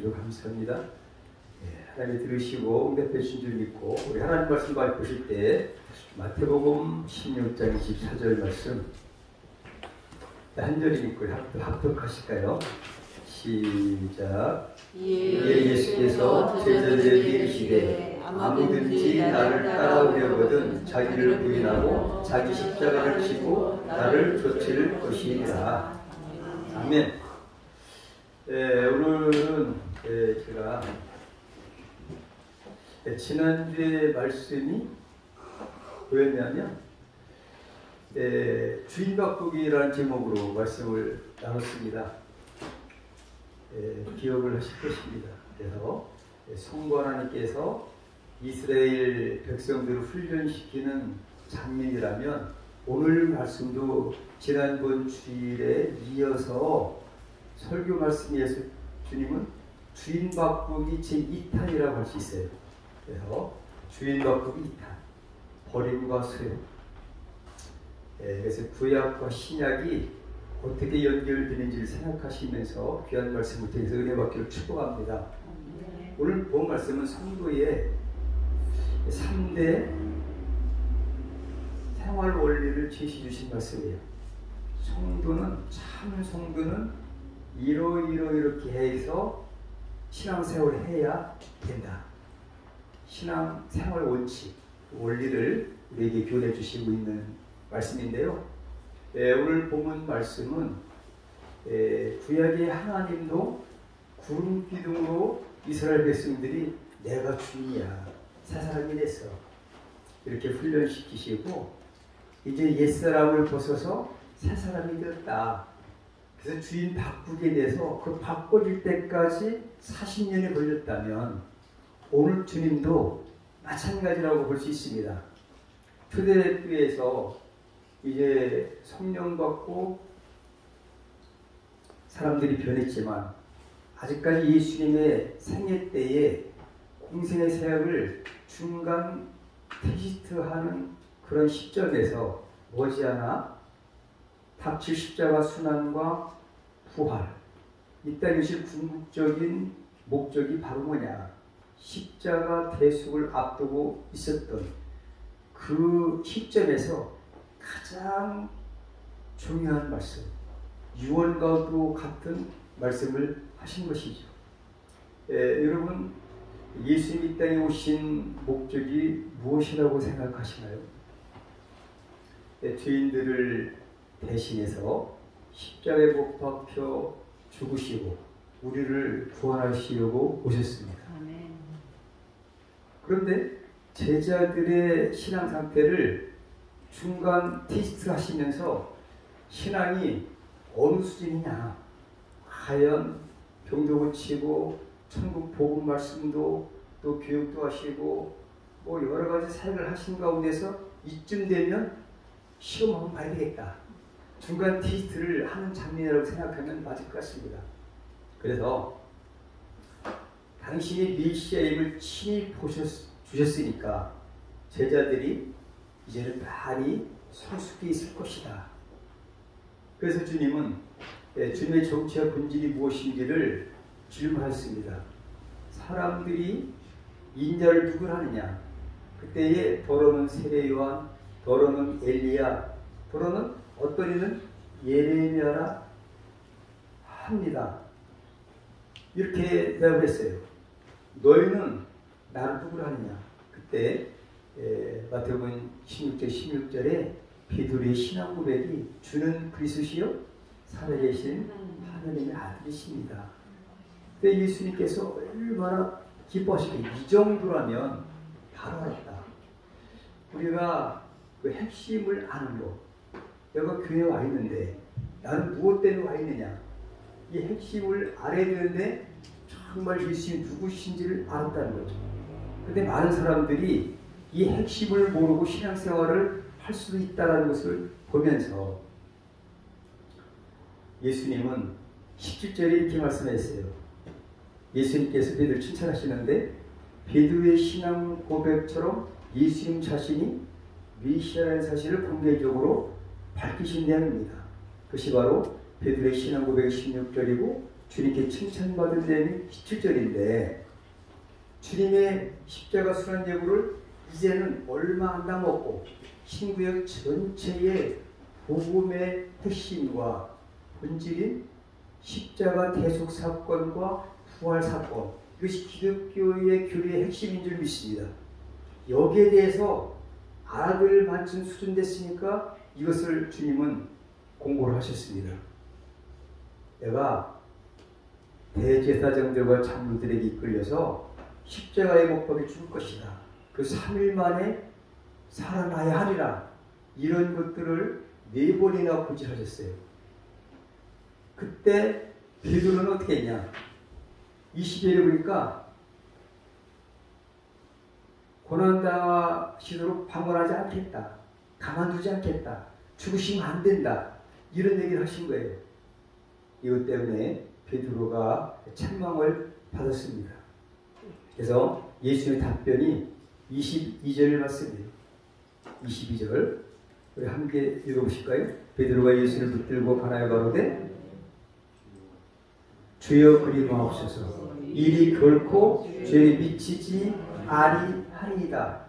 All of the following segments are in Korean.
주셔서 감사합니다. 하나님 들으시고 응답해 주신 줄 믿고 우리 하나님 말씀 보실 때 마태복음 16장 24절 말씀 한 절이 있고 합독하실까요? 시작. 예수께서 제자들에게 이르시되 아무든지 나를 따라오려거든 자기를 부인하고 자기 십자가를 지고 나를 좇을 것이니라. 아멘. 오늘은 제가 지난주에 말씀이 뭐였냐면 주인 바꾸기라는 제목으로 말씀을 나눴습니다. 기억을 하실 것입니다. 그래서 성부 하나님께서 이스라엘 백성들을 훈련시키는 장면이라면 오늘 말씀도 지난번 주일에 이어서 설교 말씀에서 주님은 주인 바꾸기 제2탄이라고 할 수 있어요. 그래서 주인 바꾸기 2탄, 버림과 소용. 그래서 구약과 신약이 어떻게 연결되는지를 생각하시면서 귀한 말씀을 통해서 은혜 받기를 축복합니다. 오늘 본 말씀은 성도의 3대 생활 원리를 제시해 주신 말씀이에요. 참 성도는 이렇게 해서 신앙생활을 해야 된다. 신앙생활 원칙, 원리를 우리에게 교훈해 주시고 있는 말씀인데요. 오늘 본문 말씀은 구약의 하나님도 구름 기둥으로 이스라엘 백성들이 내가 주인이야, 새 사람이 됐어, 이렇게 훈련시키시고 이제 옛사람을 벗어서 새 사람이 되었다. 그래서 주인 바꾸게 돼서 그 바꿔질 때까지 40년이 걸렸다면 오늘 주님도 마찬가지라고 볼 수 있습니다. 초대교회에서 이제 성령 받고 사람들이 변했지만 아직까지 예수님의 생애 때에 공생의 사역을 중간 테스트하는 그런 시점에서 머지않아 닥칠 십자가 순환과 부활, 이 땅이실 궁극적인 목적이 바로 뭐냐? 십자가 대속을 앞두고 있었던 그 시점에서 가장 중요한 말씀, 유언과도 같은 말씀을 하신 것이죠. 여러분, 예수님 이 땅에 오신 목적이 무엇이라고 생각하시나요? 죄인들을 대신해서 십자가에 못 박혀 죽으시고 우리를 구원하시려고 오셨습니다. 그런데 제자들의 신앙 상태를 중간 테스트 하시면서 신앙이 어느 수준이냐, 과연 병도 고치고 천국 복음 말씀도 또 교육도 하시고 뭐 여러 가지 사역을 하신 가운데서 이쯤 되면 시험 한번 봐야 되겠다, 중간 테스트를 하는 장면이라고 생각하면 맞을 것 같습니다. 그래서 당신이 메시아임을 친히 보여주셨으니까 제자들이 이제는 많이 성숙해 있을 것이다. 그래서 주님은 주님의 정체와 본질이 무엇인지를 질문하셨습니다. 사람들이 인자를 누구를 하느냐? 그때에 더러는 세례요한, 더러는 엘리야, 더러는 어떤 이는 예레미야라 합니다. 이렇게 대답을 했어요. 너희는 나를 누구를 하느냐? 그때 마태복음 16절에 베드로의 신앙 고백이 주는 그리스도시요 살아계신 하나님의 아들이십니다. 그때 예수님께서 얼마나 기뻐하시고 이 정도라면 바로 알았다. 우리가 그 핵심을 아는 것, 내가 교회에 와 있는데 나는 무엇 때문에 와 있느냐, 이 핵심을 알아야 되는데 정말 예수님이 누구신지를 알았다는 거죠. 근데 많은 사람들이 이 핵심을 모르고 신앙생활을 할 수도 있다는 것을 보면서 예수님은 17절에 이렇게 말씀했어요. 예수님께서 베드로를 칭찬하시는데 베드로의 신앙 고백처럼 예수님 자신이 메시아라는 사실을 공개적으로 밝히신 내용입니다. 그것이 바로 베드로의 신앙 고백 16절이고 주님께 칭찬받은 내용이 17절인데 주님의 십자가 순환 예물을 이제는 얼마 안 남았고 신구약 전체의 복음의 핵심과 본질인 십자가 대속 사건과 부활 사건, 이것이 기독교의 교리의 핵심인 줄 믿습니다. 여기에 대해서 알아들 만큼 수준됐으니까 이것을 주님은 공고를 하셨습니다. 내가 대제사장들과 장로들에게 이끌려서 십자가에 못 박혀 죽을 것이다. 그 3일 만에 살아나야 하리라. 이런 것들을 4번이나 고지하셨어요. 그때 베드로는 어떻게 했냐? 20절에 보니까 고난당하시도록 방관하지 않겠다. 가만두지 않겠다. 죽으시면 안 된다. 이런 얘기를 하신 거예요. 이것 때문에 베드로가 책망을 받았습니다. 그래서 예수의 답변이 22절 말씀이에요. 22절 우리 함께 읽어보실까요? 베드로가 예수를 붙들고 가나요 가로되 주여 그리 마옵소서. 일이 결코 죄에 미치지 아니하리이다.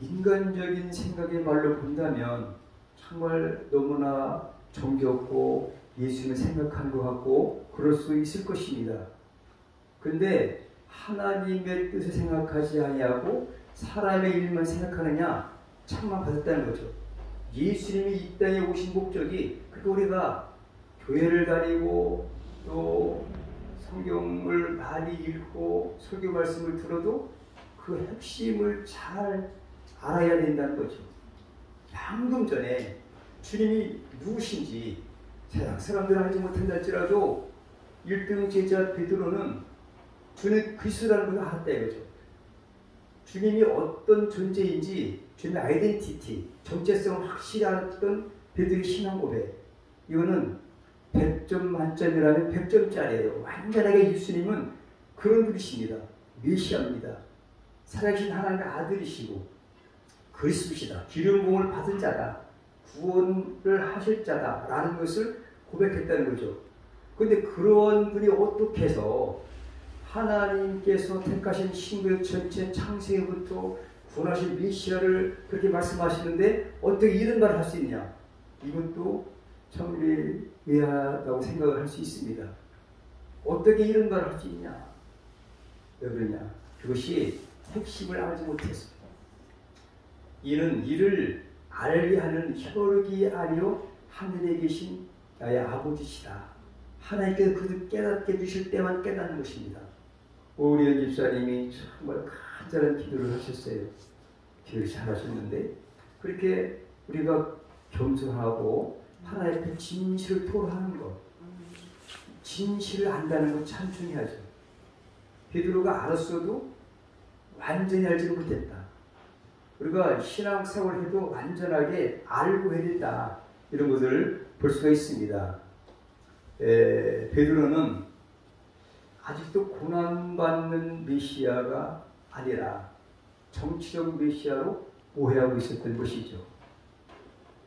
인간적인 생각의 말로 본다면 정말 너무나 정겹고 예수님을 생각하는 것 같고 그럴 수 있을 것입니다. 그런데 하나님의 뜻을 생각하지 아니하고 사람의 일만 생각하느냐? 책망 받았다는 거죠. 예수님이 이 땅에 오신 목적이 그러니까 우리가 교회를 다니고 또 성경을 많이 읽고 설교 말씀을 들어도 그 핵심을 잘 알아야 된다는 거죠. 방금 전에 주님이 누구신지 세상 사람들은 알지 못한다 할지라도 1등 제자 베드로는 주님 그리스도라는 것을 알았다 이거죠. 주님이 어떤 존재인지 주님의 아이덴티티, 정체성을 확실히 알았던 베드로의 신앙 고백. 이거는 100점 만점이라면 100점짜리예요. 완전하게 예수님은 그런 분이십니다. 메시아입니다. 살아계신 하나님의 아들이시고 그리스도시다. 기름 부음을 받은 자다. 구원을 하실 자다. 라는 것을 고백했다는 거죠. 그런데 그런 분이 어떻게 해서 하나님께서 택하신 신구약 전체 창세기부터 구원하신 메시아를 그렇게 말씀하시는데 어떻게 이런 말을 할 수 있냐? 이것도 참 의아하다고 생각을 할 수 있습니다. 어떻게 이런 말을 할 수 있냐? 왜 그러냐? 그것이 핵심을 알지 못해서. 이를 알게 하는 혈육이 아니요 하늘에 계신 나의 아버지시다. 하나님께서 그들 깨닫게 주실 때만 깨닫는 것입니다. 오리온 집사님이 정말 간절한 기도를 하셨어요. 기도를 잘하셨는데 그렇게 우리가 겸손하고 하나님 앞에 진실을 토로하는 것, 진실을 안다는 것 참 중요하죠. 베드로가 알았어도 완전히 알지는 못했다. 우리가 신앙생활을 해도 완전하게 알고 해야 된다. 이런 것을 볼 수가 있습니다. 베드로는 아직도 고난받는 메시아가 아니라 정치적 메시아로 오해하고 있었던 것이죠.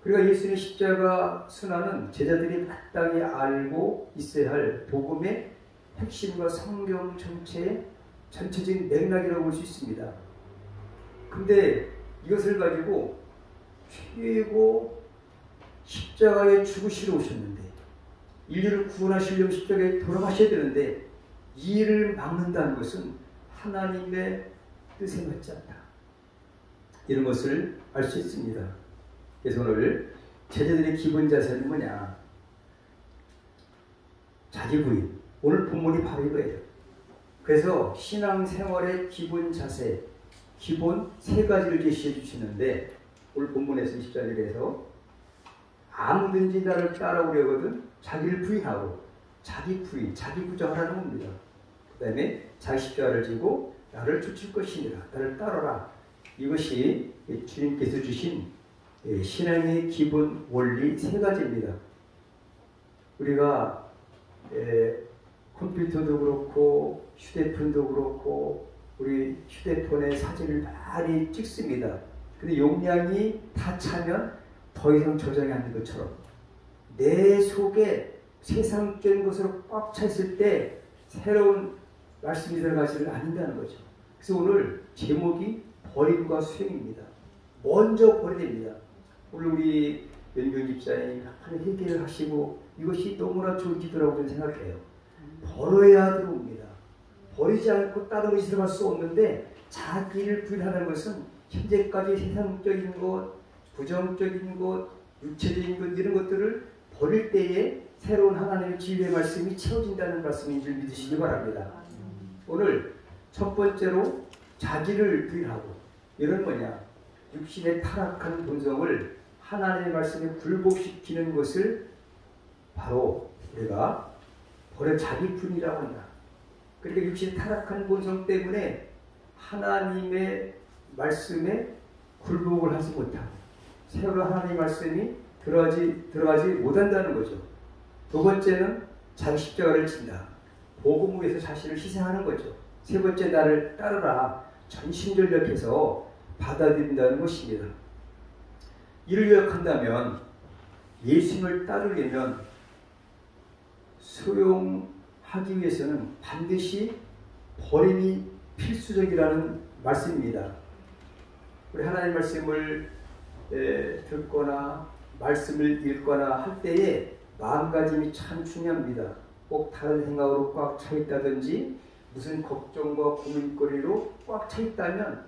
그러니까 예수님의 십자가 순환은 제자들이 마땅히 알고 있어야 할 복음의 핵심과 성경 전체의 전체적인 맥락이라고 볼 수 있습니다. 근데 이것을 가지고 최고 십자가에 죽으시러 오셨는데 인류를 구원하시려면 십자가에 돌아가셔야 되는데 이 일을 막는다는 것은 하나님의 뜻에 맞지 않다. 이런 것을 알 수 있습니다. 그래서 오늘 제자들의 기본 자세는 뭐냐? 자기 부인. 오늘 본문이 바로 이거예요. 그래서 신앙생활의 기본 자세, 기본 3가지를 제시해 주시는데 오늘 본문에서 10절에서 아무든지 나를 따라오려거든 자기를 부인하고 자기 부인, 자기 부정하라는 겁니다. 그 다음에 자기 십자가를 지고 나를 쫓을 것이니라. 나를 따라라. 이것이 주님께서 주신 신앙의 기본 원리 3가지입니다. 우리가 컴퓨터도 그렇고 휴대폰도 그렇고 우리 휴대폰에 사진을 많이 찍습니다. 근데 용량이 다 차면 더 이상 저장이 안 된 것처럼 내 속에 세상적인 것으로 꽉 차 있을 때 새로운 말씀이 들어가지를 않는다는 거죠. 그래서 오늘 제목이 버림과 수행입니다. 먼저 버려야 됩니다. 오늘 우리 연경 집사님 하는 얘기를 하시고 이것이 너무나 좋은 기도라고 저는 생각해요. 버려야 들어옵니다. 버리지 않고 다른 것이 들어갈 수 없는데 자기를 부인하는 것은 현재까지 세상적인 것, 부정적인 것, 육체적인 것 이런 것들을 버릴 때에 새로운 하나님의 진리의 말씀이 채워진다는 말씀인 줄 믿으시기 바랍니다. 오늘 첫 번째로 자기를 부인하고 이런 뭐냐? 육신의 타락한 본성을 하나님의 말씀에 굴복시키는 것을 바로 우리가 버려 자기 부인이라고 한다. 그러니까 육신의 타락한 본성 때문에 하나님의 말씀에 굴복을 하지 못하고 새로 하나님의 말씀이 들어가지 못한다는 거죠. 두 번째는 자기 십자가를 진다. 복음을 위해서 자신을 희생하는 거죠. 세 번째 나를 따르라. 전심전력해서 받아들인다는 것입니다. 이를 요약한다면 예수님을 따르려면 수용하기 위해서는 반드시 버림이 필수적이라는 말씀입니다. 우리 하나님 말씀을 듣거나 말씀을 읽거나 할 때에 마음가짐이 참 중요합니다. 꼭 다른 생각으로 꽉 차 있다든지 무슨 걱정과 고민거리로 꽉 차 있다면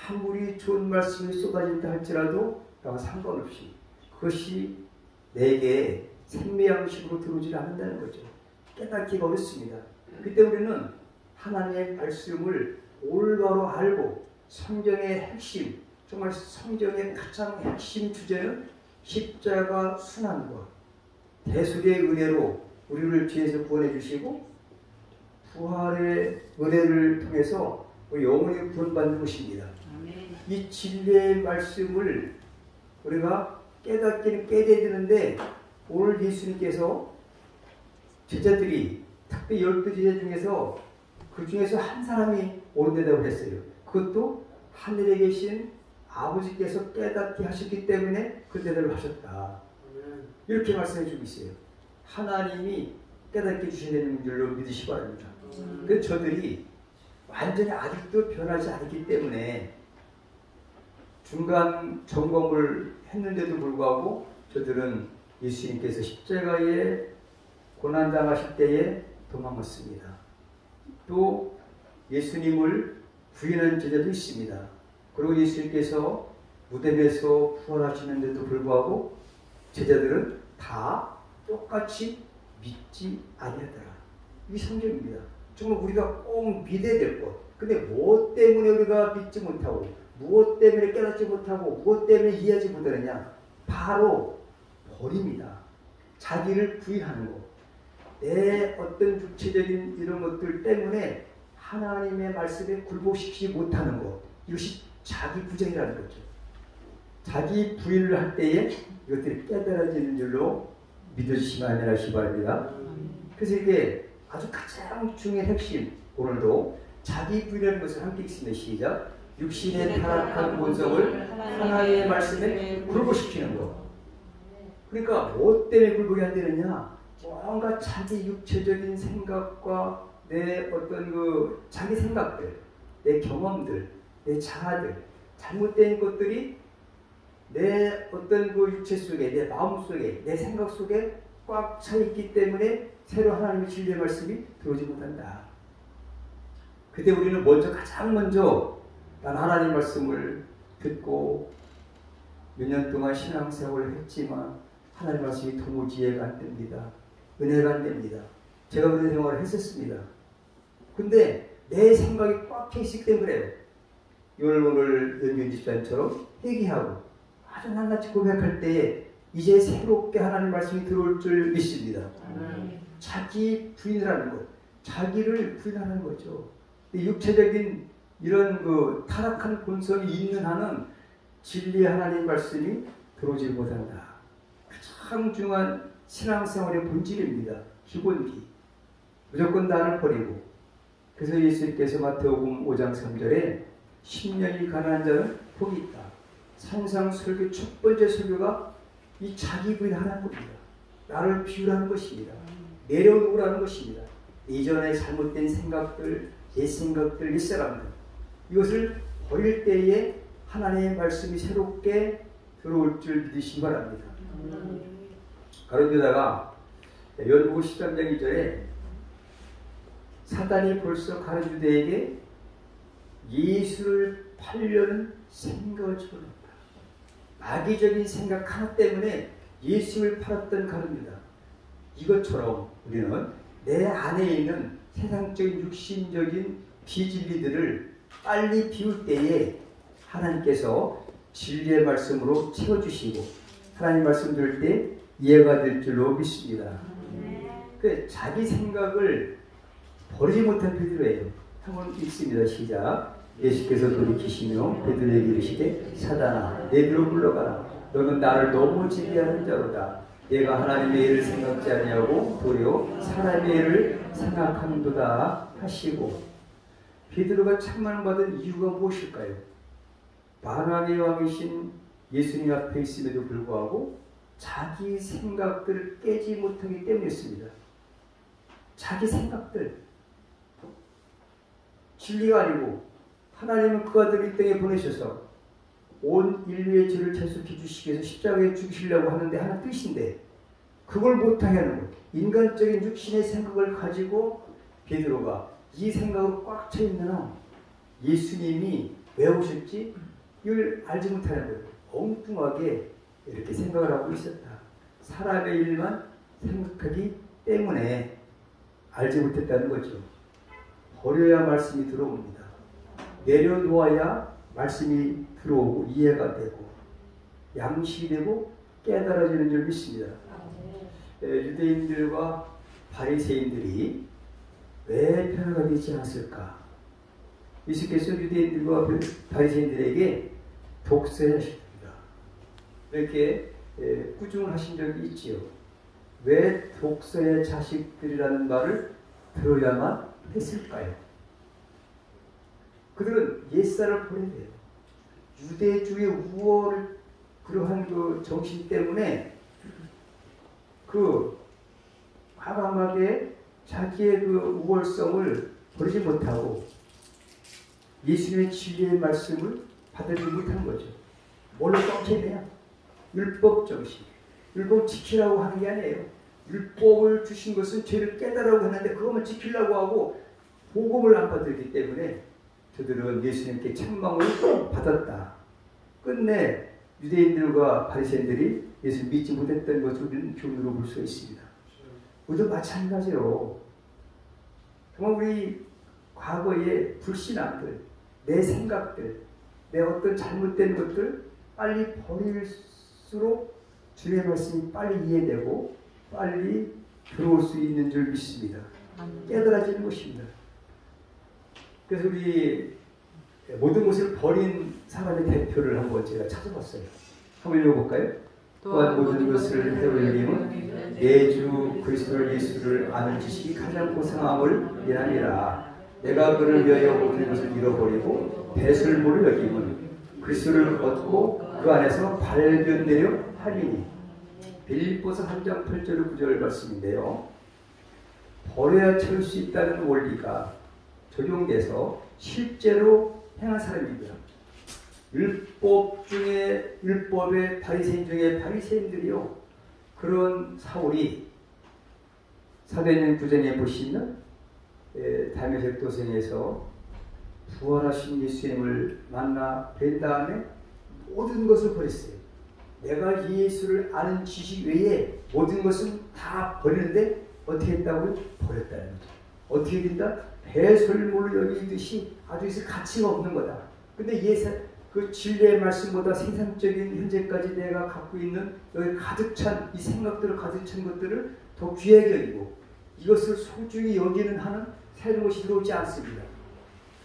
아무리 좋은 말씀이 쏟아진다 할지라도 상관없이 그것이 내게 생명식으로 들어오지 않는다는 거죠. 깨닫기가 어렵습니다. 그때 우리는 하나님의 말씀을 올바로 알고 성경의 핵심, 정말 성경의 가장 핵심 주제는 십자가 순환과 대속의 은혜로 우리를 죄에서 구원해 주시고 부활의 은혜를 통해서 영원히 구원받는 것입니다. 이 진리의 말씀을 우리가 깨닫기는 깨닫게 되는데 오늘 예수님께서 제자들이 특히 12제자 중에서 그 중에서 한 사람이 옳은 대답을 했어요. 그것도 하늘에 계신 아버지께서 깨닫게 하셨기 때문에 그 대답을 하셨다. 이렇게 말씀해 주고 있어요. 하나님이 깨닫게 주셔야 되는 줄로 믿으시기 바랍니다. 그래서 저들이 완전히 아직도 변하지 않기 때문에 중간 점검을 했는데도 불구하고 저들은 예수님께서 십자가에 고난당하실 때에 도망갔습니다. 또 예수님을 부인한 제자도 있습니다. 그리고 예수님께서 무덤에서 부활하시는데도 불구하고 제자들은 다 똑같이 믿지 아니하더라. 이게 성경입니다. 정말 우리가 꼭 믿어야 될 것. 근데 무엇 때문에 우리가 믿지 못하고 무엇 때문에 깨닫지 못하고 무엇 때문에 이해하지 못하느냐? 바로 버립니다. 자기를 부인하는 것. 내 어떤 육체적인 이런 것들 때문에 하나님의 말씀에 굴복시키지 못하는 것. 이것이 자기 부정이라는 거죠. 자기 부인을 할 때에 이것들이 깨달아지는 줄로 믿어주시면 아멘 하시기 바랍니다. 그래서 이게 아주 가장 중요한 핵심, 오늘도 자기 부인이라는 것을 함께 읽습니다. 시작. 육신의 타락한 본성을 하나님의 말씀에 굴복시키는 것. 그러니까 뭐 때문에 굴복이 안 되느냐? 뭔가 자기 육체적인 생각과 내 어떤 그 자기 생각들, 내 경험들, 내 자아들, 잘못된 것들이 내 어떤 그 육체 속에, 내 마음 속에, 내 생각 속에 꽉 차 있기 때문에 새로 하나님의 진리의 말씀이 들어오지 못한다. 그때 우리는 가장 먼저 난 하나님 말씀을 듣고 몇 년 동안 신앙생활을 했지만 하나님 말씀이 도무지 이해가 안 됩니다. 은혜가 안 됩니다. 제가 그런 생활을 했었습니다. 근데 내 생각이 꽉 차 있기 때문에 오늘 연경 집사님처럼 얘기하고 아주 낱낱이 고백할 때에 이제 새롭게 하나님 말씀이 들어올 줄 믿습니다. 자기 부인을 하는 것, 자기를 부인하는 거죠. 육체적인 이런 그 타락한 본성이 있는 한은 진리의 하나님 말씀이 들어오지 못한다. 가장 중요한 신앙생활의 본질입니다. 기본기. 무조건 나를 버리고. 그래서 예수님께서 마태복음 5장 3절에 10년이 가난한 자는 복이 있다. 산상설교 첫 번째 설교가 이 자기 부인하라는 겁니다. 나를 비우라는 것입니다. 내려놓으라는 것입니다. 이전에 잘못된 생각들, 옛 생각들, 옛 사람들, 이것을 버릴 때에 하나님의 말씀이 새롭게 들어올 줄 믿으시기 바랍니다. 가론유다가 열왕 13장 2절에 사단이 벌써 가론유다에게 예수를 팔려는 생각을 집어넣었다. 마귀적인 생각 하나 때문에 예수를 팔았던 가론유다. 이것처럼 우리는 내 안에 있는 세상적인 육신적인 비진리들을 빨리 비울 때에 하나님께서 진리의 말씀으로 채워주시고 하나님 말씀 들을 때 이해가 될 줄로 믿습니다. 그 자기 생각을 버리지 못한 베드로예요. 한번 읽습니다. 시작. 예수께서 돌이키시며 베드로에게 이르시되 사단아 내게로 물러가라. 너는 나를 너무 지배하는 자로다. 내가 하나님의 일을 생각지 아니하고 도리어 사람의 일을 생각하는도다 하시고. 베드로가 찬만을 받은 이유가 무엇일까요? 만왕의 왕이신 예수님 앞에 있음에도 불구하고 자기 생각들을 깨지 못하기 때문이었습니다. 자기 생각들, 진리가 아니고 하나님은 그 아들을 이 땅에 보내셔서 온 인류의 죄를 대속해 주시기 위해서 십자가에 죽이시려고 하는데 하나 뜻인데 그걸 못하게 하는 것. 인간적인 육신의 생각을 가지고 베드로가 이 생각으로 꽉 차 있는 한 예수님이 왜 오셨지? 이걸 알지 못하는 거예요. 엉뚱하게 이렇게 생각을 하고 있었다. 사람의 일만 생각하기 때문에 알지 못했다는 거죠. 버려야 말씀이 들어옵니다. 내려놓아야 말씀이 들어오고 이해가 되고 양식이 되고 깨달아지는 줄 믿습니다. 유대인들과 바리새인들이 왜 변화가 되지 않았을까? 예수께서 유대인들과 바리새인들에게 독서하십니다. 이렇게 꾸중을 하신 적이 있지요. 왜 독서의 자식들이라는 말을 들어야만 했을까요? 그들은 옛사를 버려야 돼요. 유대주의 우월을 그러한 그 정신 때문에 그 과감하게 자기의 그 우월성을 버리지 못하고 예수님의 진리의 말씀을 받아들이지 못한 거죠. 뭘로 뻥쳐야 되냐? 율법 정신. 율법 지키라고 하는 게 아니에요. 율법을 주신 것은 죄를 깨달으라고 했는데 그것만 지키려고 하고 복음을 안 받았기 때문에 저들은 예수님께 책망을 받았다. 끝내 유대인들과 바리새인들이 예수를 믿지 못했던 것을 우리는 교훈으로 볼 수 있습니다. 우리도 마찬가지로 정말 우리 과거의 불신앙들, 내 생각들, 내 어떤 잘못된 것들 빨리 버릴수록 주의 말씀이 빨리 이해되고 빨리 들어올 수 있는 줄 믿습니다. 깨달아지는 것입니다. 그래서 우리 모든 것을 버린 사람의 대표를 한번 제가 찾아봤어요. 한번 읽어볼까요? 또한 모든 것을 해오려면 내 주 그리스도 예수를 아는 지식이 가장 고상함을 인하니라. 내가 그를 위하여 모든 것을 잃어버리고 배설물을 여기면 그리스도를 얻고 그 안에서 발견되려 하리니. 빌립보서 3장 8절 9절 말씀인데요. 버려야 채울 수 있다는 원리가 적용돼서 실제로 행한 사람입니다. 율법의 바리새인 중에 바리새인들이요. 그런 사울이 사도행전 9장에 보시면 다메섹 도성에서 부활하신 예수님을 만나 뵌 다음에 모든 것을 버렸어요. 내가 예수를 아는 지식 외에 모든 것은 다 버리는데 어떻게 했다고요? 버렸다는 거죠. 어떻게 된다? 배설물을 여기듯이 아주 가치가 없는 거다. 근데 그 진리의 말씀보다 세상적인 현재까지 내가 갖고 있는 여기 가득 찬 이 생각들을 가득 찬 것들을 더 귀하게 여기고 이것을 소중히 여기는 하는 새로운 것이 들어오지 않습니다.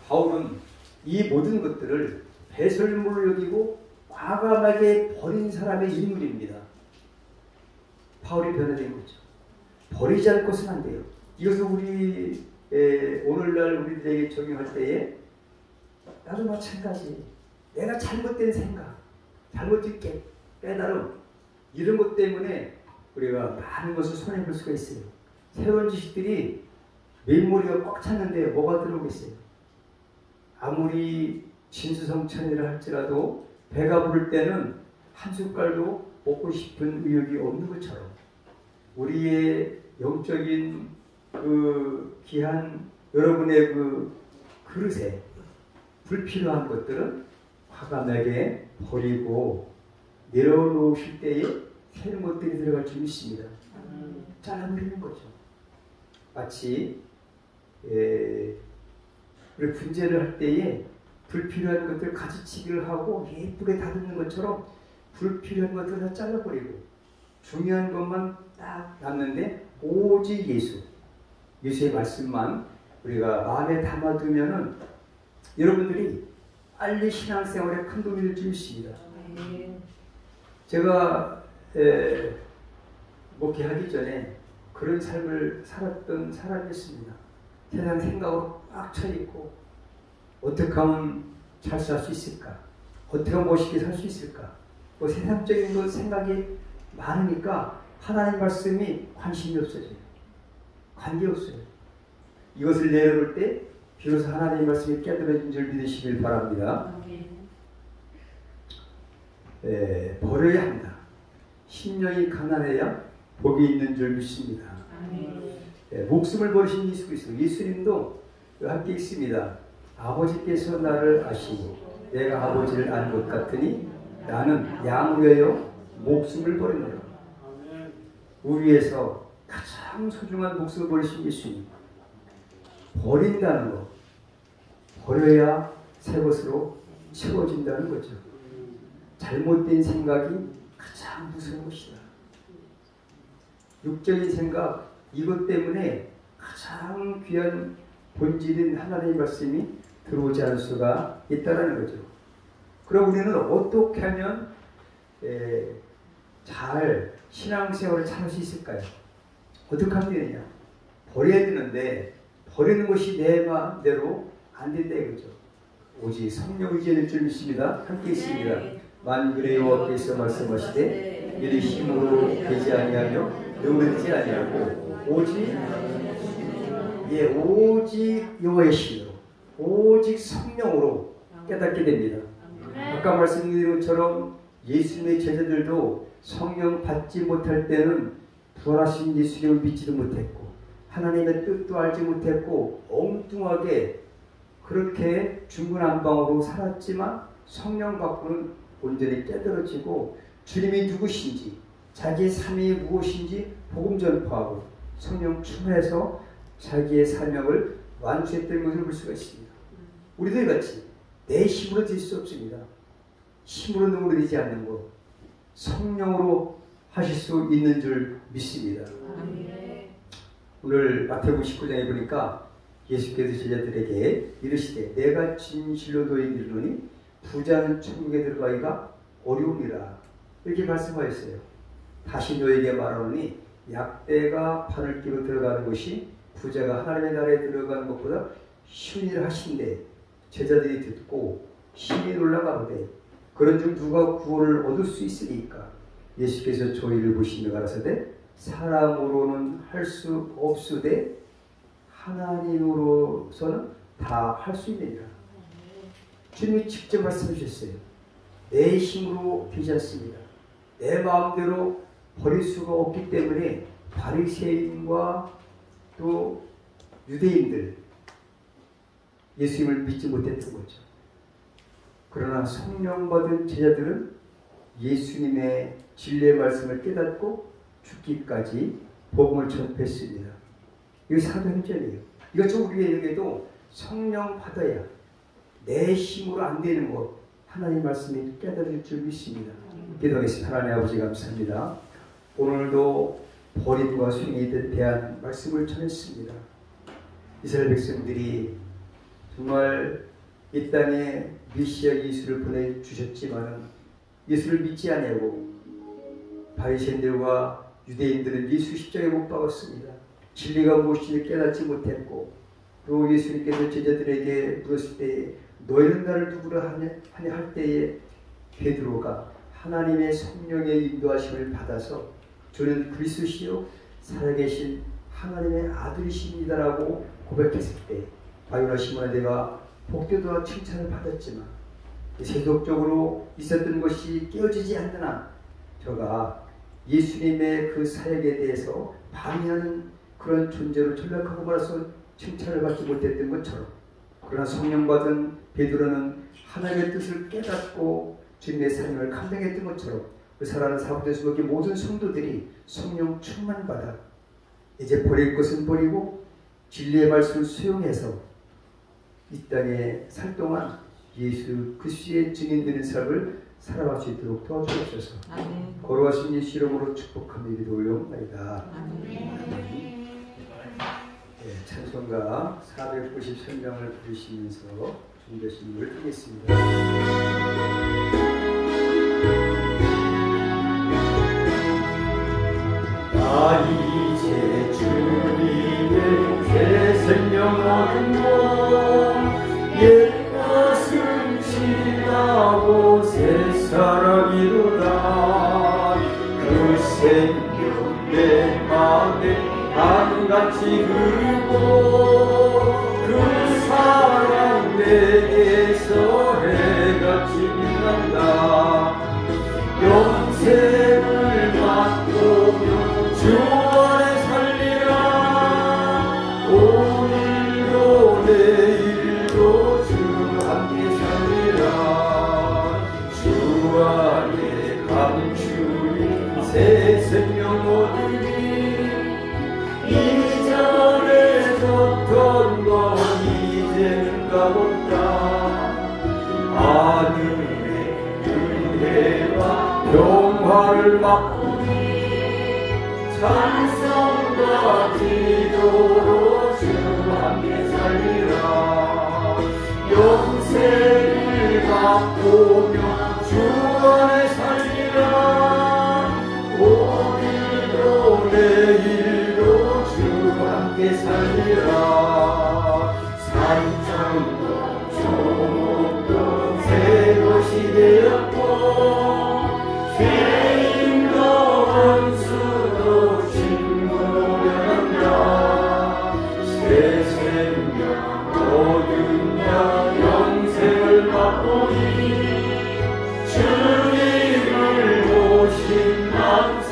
바울은 이 모든 것들을 배설물을 여기고 과감하게 버린 사람의 인물입니다. 바울이 변화된 거죠. 버리지 않고서는 안 돼요. 이것을 우리 오늘날 우리들에게 적용할 때에 나도 마찬가지. 내가 잘못된 생각, 잘못된 깨달음 이런 것 때문에 우리가 많은 것을 손해볼 수가 있어요. 새로운 지식들이 메모리가 꽉 찼는데 뭐가 들어오겠어요? 아무리 진수성찬이라 할지라도 배가 부를 때는 한 숟갈도 먹고 싶은 의욕이 없는 것처럼 우리의 영적인 그 귀한 여러분의 그 그릇에 불필요한 것들은 과감하게 버리고 내려놓으실 때에 새로운 것들이 들어갈 줄 믿습니다. 잘라버리는 거죠. 마치 우리 분재를 할 때에 불필요한 것들 가지치기를 하고 예쁘게 다듬는 것처럼 불필요한 것들을 다 잘라버리고 중요한 것만 딱 남는데 오직 예수의 말씀만 우리가 마음에 담아두면은 여러분들이 빨리 신앙생활에 큰 도움이 될 줄 믿습니다. 제가 목회하기 전에 그런 삶을 살았던 사람이었습니다. 세상 생각으로 꽉 차있고 어떻게 하면 잘 살 수 있을까? 어떻게 하면 멋있게 살 수 있을까? 뭐 세상적인 것 생각이 많으니까 하나님 말씀이 관심이 없어져요. 관계없어요. 이것을 내려놓을 때 비로소 하나님 말씀이 깨달아진 줄 믿으시길 바랍니다. 버려야 한다. 심령이 가난해야 복이 있는 줄 믿습니다. 목숨을 버리신 예수 그리스도, 예수님도 함께 있습니다. 아버지께서 나를 아시고 내가 아버지를 아는 것 같으니 나는 양을 위하여 목숨을 버리노라. 우리 위해서 가장 소중한 목숨을 버리신 예수님, 버린다는 것, 버려야 새 것으로 채워진다는 거죠. 잘못된 생각이 가장 무서운 것이다. 육적인 생각, 이것 때문에 가장 귀한 본질인 하나님의 말씀이 들어오지 않을 수가 있다는 거죠. 그럼 우리는 어떻게 하면 잘 신앙생활을 잘 할 수 있을까요? 어떻게 하면 되느냐? 버려야 되는데 버리는 것이 내 마음대로 안 된다 이거죠. 오직 성령 의지에 될 줄 믿습니다. 함께 있습니다. 만군의 여호와께서 말씀하시되 이를 힘으로 되지 아니하며 능으로 되지 아니하고 오직 여호와의 신으로 오직 성령으로 깨닫게 됩니다. 아까 말씀드린 것처럼 예수님의 제자들도 성령 받지 못할 때는 부활하신 예수님을 믿지도 못했고 하나님의 뜻도 알지 못했고 엉뚱하게 그렇게 중구난방으로 살았지만 성령 받고는 온전히 깨달아지고 주님이 누구신지 자기의 삶이 무엇인지 복음 전파하고 성령 충만해서 자기의 사명을 완수했던 것을 볼 수가 있습니다. 우리도 이같이 내 힘으로 될 수 없습니다. 힘으로 능으로 되지 않는 것, 성령으로 하실 수 있는 줄 믿습니다. 오늘 마태복음 19장에 보니까 예수께서 제자들에게 이르시되 내가 진실로 너희에게 이르노니 부자는 천국에 들어가기가 어려우니라 이렇게 말씀하셨어요. 다시 너에게 말하노니 약대가 판을 끼고 들어가는 것이 부자가 하나님의 나라에 들어가는 것보다 쉬운 일을 하신대. 제자들이 듣고 심히 놀라가로되 그런 중 누가 구원을 얻을 수 있으리까? 예수께서 저희를 보시며 가라사대 사람으로는 할 수 없으되 하나님으로서는 다 할 수 있느니라. 주님이 직접 말씀해 주셨어요. 내 힘으로 되지 않습니다. 내 마음대로 버릴 수가 없기 때문에 바리새인과 또 유대인들 예수님을 믿지 못했던 거죠. 그러나 성령 받은 제자들은 예수님의 진리의 말씀을 깨닫고 죽기까지 복음을 전했습니다. 이거 사도행전이에요. 이것좀 우리에게도 성령 받아야 내 힘으로 안 되는 것 하나님 말씀이 깨달을 줄 믿습니다. 기도하겠습니다. 하나님 아버지 감사합니다. 오늘도 버림과 수행에 대한 말씀을 전했습니다. 이스라엘 백성들이 정말 이 땅에 메시아 예수를 보내주셨지만 예수를 믿지 아니하고 바리새인들과 유대인들은 예수 십자가에 못 박았습니다. 진리가 무엇인지 깨닫지 못했고 또 예수님께서 제자들에게 물었을 때 너희는 나를 누구라 하냐 할 때에 베드로가 하나님의 성령의 인도하심을 받아서 주는 그리스도시요 살아계신 하나님의 아들이십니다라고 고백했을 때 바요나 시몬에게가 복되도록 칭찬을 받았지만 세속적으로 있었던 것이 깨어지지 않는 한 저가 예수님의 그 사역에 대해서 방해하는 그런 존재로 전락하고 말아서 칭찬을 받지 못했던 것처럼, 그러나 성령 받은 베드로는 하나님의 뜻을 깨닫고 주님의 사명을 감당했던 것처럼 그 살아가는 사부들 속에 모든 성도들이 성령 충만받아 이제 버릴 것은 버리고 진리의 말씀을 수용해서 이 땅에 살 동안 예수 그리스도의 증인되는 삶을 살아갈 수 있도록 도와주옵소서. 걸어가신 예수 이름으로 축복하며 이리 올려옵나이다. 찬송가 493명을 부르시면서 준비하신 곡을 드리겠습니다. 나 이제 주님의 새 생명 얻은 몸 옛것은 지나고 새 사람이로다. 그 생명 내 맘에 강같이 흐르고 그 사랑 내게서 해같이 빛난다. 영생을 맛보며 주 안에 살리라. 오늘도 내일도 주 함께 살리라. 주 안에 감추인 새 생명 얻으리. 이전에 졌던 건 이제는 가볍다. 하늘의 은혜와 평화를 맛보니 찬송과 기도로 주 함께 살리라. 영생을 맛보며 주 안에 살리라. 오늘도 내일도 주 함께 살리라. 산장도 조목도 새 것이 되었고 죄인도 원수도 친구로 변한다. 새 생명 얻은 자 영생을 맛보니 주님을 모신 만세